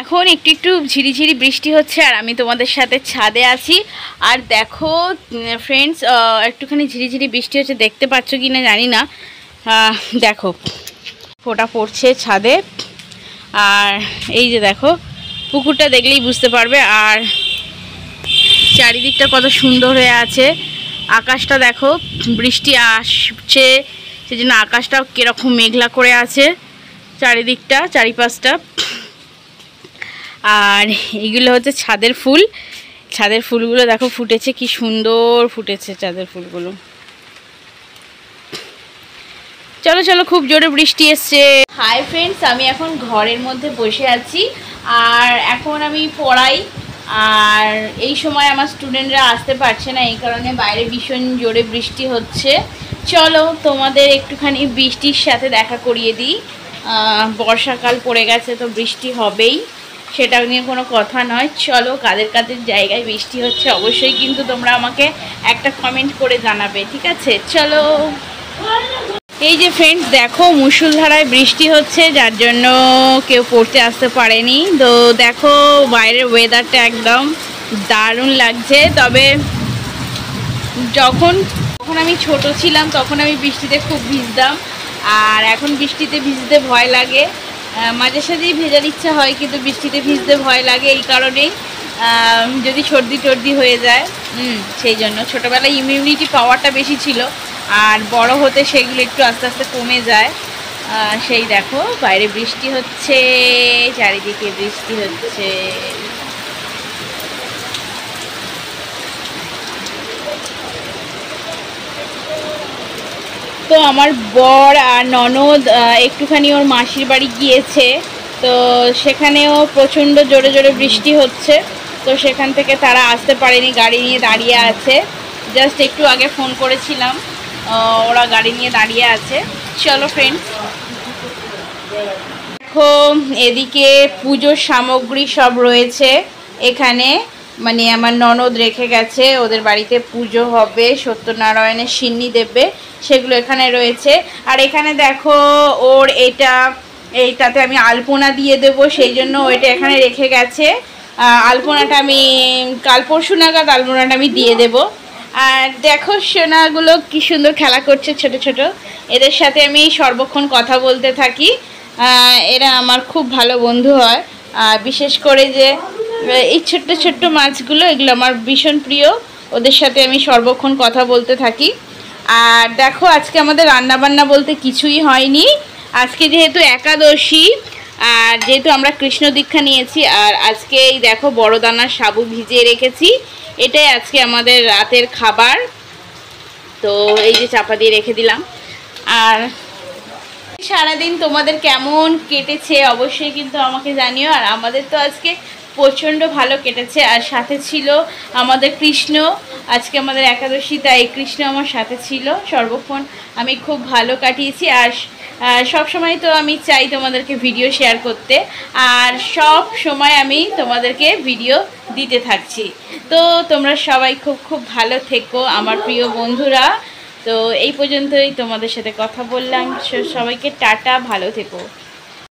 এখন একটু একটু ঝিরিঝিরি বৃষ্টি হচ্ছে আর আমি তোমাদের সাথে ছাদে আছি। আর দেখো ফ্রেন্ডস, একটুখানি ঝিরিঝিরি বৃষ্টি হচ্ছে, দেখতে পাচ্ছ কি না জানি না। দেখো ফোঁটা পড়ছে ছাদে। আর এই যে দেখো পুকুরটা দেখলেই বুঝতে পারবে। আর চারিদিকটা কত সুন্দর হয়ে আছে। আকাশটা দেখো, বৃষ্টি আসছে সেজন্য আকাশটাও কীরকম মেঘলা করে আছে চারিদিকটা, চারিপাশটা। আর এইগুলো হচ্ছে ছাদের ফুল। ছাদের ফুলগুলো দেখো ফুটেছে, কি সুন্দর ফুটেছে ছাদের ফুলগুলো। চলো চলো, খুব জোরে বৃষ্টি এসছে। হাই ফ্রেন্ডস, আমি এখন ঘরের মধ্যে বসে আছি আর এখন আমি পড়াই। আর এই সময় আমার স্টুডেন্টরা আসতে পারছে না, এই কারণে বাইরে ভীষণ জোরে বৃষ্টি হচ্ছে। চলো তোমাদের একটুখানি বৃষ্টির সাথে দেখা করিয়ে দিই। বর্ষাকাল পড়ে গেছে তো বৃষ্টি হবেই, সেটা নিয়ে কোনো কথা নয়। চলো, কাদের কাদের জায়গায় বৃষ্টি হচ্ছে অবশ্যই কিন্তু তোমরা আমাকে একটা কমেন্ট করে জানাবে, ঠিক আছে? চলো। এই যে ফ্রেন্ডস দেখো, মুষলধারায় বৃষ্টি হচ্ছে, যার জন্য কেউ পড়তে আসতে পারেনি। তো দেখো বাইরের ওয়েদারটা একদম দারুণ লাগছে। তবে যখন আমি ছোট ছিলাম তখন আমি বৃষ্টিতে খুব ভিজতাম, আর এখন বৃষ্টিতে ভিজতে ভয় লাগে। মাঝে সাঝেই ভেজার ইচ্ছা হয়, কিন্তু বৃষ্টিতে ভিজতে ভয় লাগে এই কারণেই, যদি সর্দি টর্দি হয়ে যায়। সেই জন্য ছোটোবেলায় ইমিউনিটি পাওয়ারটা বেশি ছিল, আর বড় হতে সেগুলো একটু আস্তে আস্তে কমে যায়। সেই দেখো বাইরে বৃষ্টি হচ্ছে, চারিদিকে বৃষ্টি হচ্ছে। তো আমার বর আর ননদ একটুখানি ওর মাসির বাড়ি গিয়েছে, তো সেখানেও প্রচণ্ড জোরে জোরে বৃষ্টি হচ্ছে। তো সেখান থেকে তারা আসতে পারেনি, গাড়ি নিয়ে দাঁড়িয়ে আছে। জাস্ট একটু আগে ফোন করেছিলাম, ওরা গাড়ি নিয়ে দাঁড়িয়ে আছে। চলো ফ্রেন্ডস, দেখো এদিকে পুজোর সামগ্রী সব রয়েছে এখানে, মানে আমার ননদ রেখে গেছে, ওদের বাড়িতে পুজো হবে, সত্যনারায়ণের সিন্নি দেবে, সেগুলো এখানে রয়েছে। আর এখানে দেখো ওর এইটাতে আমি আলপনা দিয়ে দেবো, সেই জন্য ওইটা এখানে রেখে গেছে। আলপনাটা আমি কাল পরশু নাগাদ আলপনাটা আমি দিয়ে দেব। আর দেখো সোনাগুলো কি সুন্দর খেলা করছে ছোট ছোট, এদের সাথে আমি সর্বক্ষণ কথা বলতে থাকি। এরা আমার খুব ভালো বন্ধু হয়। বিশেষ করে যে এই ছোট্ট ছোট্ট মাছগুলো, এগুলো আমার ভীষণ প্রিয়, ওদের সাথে আমি সর্বক্ষণ কথা বলতে থাকি। আর দেখো আজকে আমাদের রান্নাবান্না বলতে কিছুই হয়নি। আজকে যেহেতু একাদশী, আর যেহেতু আমরা কৃষ্ণ দীক্ষা নিয়েছি, আর আজকে এই দেখো বড় দানার সাবু ভিজিয়ে রেখেছি, এটাই আজকে আমাদের রাতের খাবার। তো এই যে চাপা দিয়ে রেখে দিলাম। আর সারাদিন তোমাদের কেমন কেটেছে অবশ্যই কিন্তু আমাকে জানিও। আর আমাদের তো আজকে প্রচণ্ড ভালো কেটেছে, আর সাথে ছিল আমাদের কৃষ্ণ। আজকে আমাদের একাদশী, তাই কৃষ্ণ আমার সাথে ছিল সর্বক্ষণ, আমি খুব ভালো কাটিয়েছি। আর সব সময় তো আমি চাই তোমাদেরকে ভিডিও শেয়ার করতে, আর সব সময় আমি তোমাদেরকে ভিডিও দিতে থাকছি। তো তোমরা সবাই খুব খুব ভালো থেকো আমার প্রিয় বন্ধুরা। তো এই পর্যন্তই তোমাদের সাথে কথা বললাম। সবাইকে টাটা, ভালো থেকো।